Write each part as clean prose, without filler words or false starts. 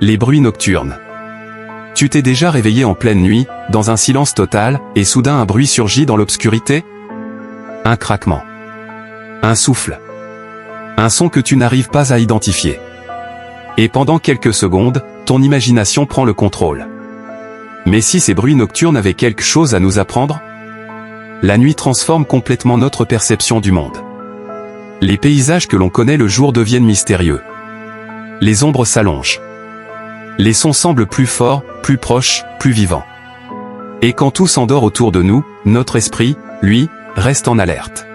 Les bruits nocturnes. Tu t'es déjà réveillé en pleine nuit, dans un silence total, et soudain un bruit surgit dans l'obscurité? Un craquement. Un souffle. Un son que tu n'arrives pas à identifier. Et pendant quelques secondes, ton imagination prend le contrôle. Mais si ces bruits nocturnes avaient quelque chose à nous apprendre? La nuit transforme complètement notre perception du monde. Les paysages que l'on connaît le jour deviennent mystérieux. Les ombres s'allongent. Les sons semblent plus forts, plus proches, plus vivants. Et quand tout s'endort autour de nous, notre esprit, lui, reste en alerte.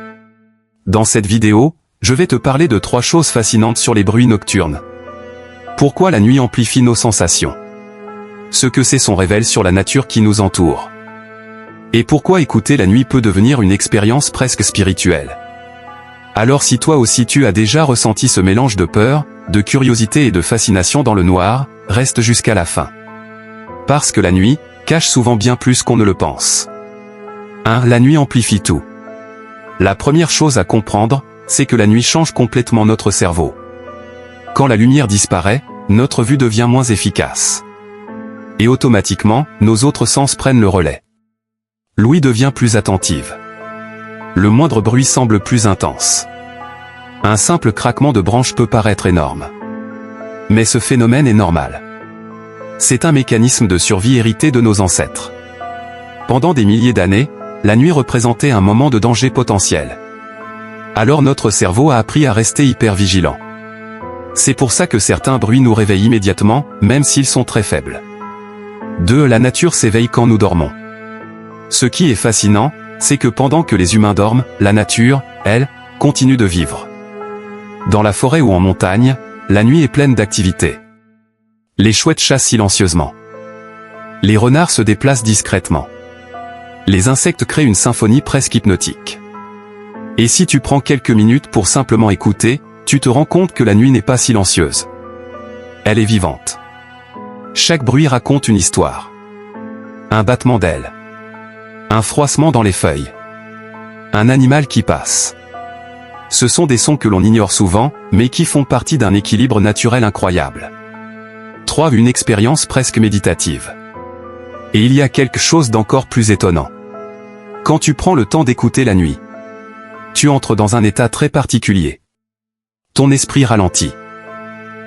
Dans cette vidéo, je vais te parler de 3 choses fascinantes sur les bruits nocturnes. Pourquoi la nuit amplifie nos sensations? Ce que ces sons révèlent sur la nature qui nous entoure. Et pourquoi écouter la nuit peut devenir une expérience presque spirituelle. Alors si toi aussi tu as déjà ressenti ce mélange de peur, de curiosité et de fascination dans le noir, reste jusqu'à la fin. Parce que la nuit cache souvent bien plus qu'on ne le pense. 1. La nuit amplifie tout. La première chose à comprendre, c'est que la nuit change complètement notre cerveau. Quand la lumière disparaît, notre vue devient moins efficace. Et automatiquement, nos autres sens prennent le relais. L'ouïe devient plus attentive. Le moindre bruit semble plus intense. Un simple craquement de branche peut paraître énorme. Mais ce phénomène est normal. C'est un mécanisme de survie hérité de nos ancêtres. Pendant des milliers d'années, la nuit représentait un moment de danger potentiel. Alors notre cerveau a appris à rester hyper vigilant. C'est pour ça que certains bruits nous réveillent immédiatement, même s'ils sont très faibles. 2. La nature s'éveille quand nous dormons. Ce qui est fascinant, c'est que pendant que les humains dorment, la nature, elle, continue de vivre. Dans la forêt ou en montagne, la nuit est pleine d'activité. Les chouettes chassent silencieusement. Les renards se déplacent discrètement. Les insectes créent une symphonie presque hypnotique. Et si tu prends quelques minutes pour simplement écouter, tu te rends compte que la nuit n'est pas silencieuse. Elle est vivante. Chaque bruit raconte une histoire. Un battement d'ailes. Un froissement dans les feuilles. Un animal qui passe. Ce sont des sons que l'on ignore souvent, mais qui font partie d'un équilibre naturel incroyable. 3. Une expérience presque méditative. Et il y a quelque chose d'encore plus étonnant. Quand tu prends le temps d'écouter la nuit, tu entres dans un état très particulier. Ton esprit ralentit.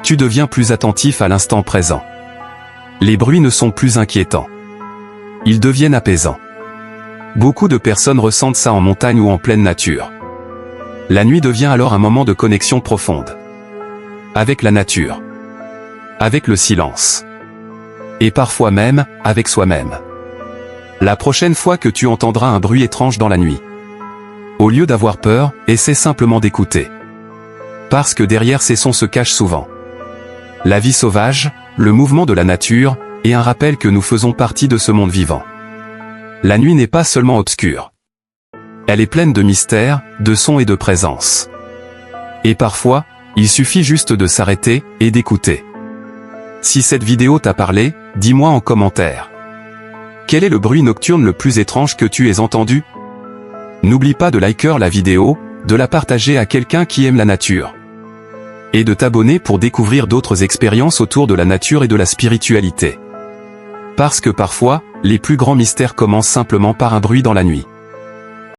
Tu deviens plus attentif à l'instant présent. Les bruits ne sont plus inquiétants. Ils deviennent apaisants. Beaucoup de personnes ressentent ça en montagne ou en pleine nature. La nuit devient alors un moment de connexion profonde. Avec la nature. Avec le silence. Et parfois même, avec soi-même. La prochaine fois que tu entendras un bruit étrange dans la nuit, au lieu d'avoir peur, essaie simplement d'écouter. Parce que derrière ces sons se cachent souvent la vie sauvage, le mouvement de la nature, et un rappel que nous faisons partie de ce monde vivant. La nuit n'est pas seulement obscure. Elle est pleine de mystères, de sons et de présence. Et parfois, il suffit juste de s'arrêter et d'écouter. Si cette vidéo t'a parlé, dis-moi en commentaire. Quel est le bruit nocturne le plus étrange que tu aies entendu? N'oublie pas de liker la vidéo, de la partager à quelqu'un qui aime la nature. Et de t'abonner pour découvrir d'autres expériences autour de la nature et de la spiritualité. Parce que parfois, les plus grands mystères commencent simplement par un bruit dans la nuit.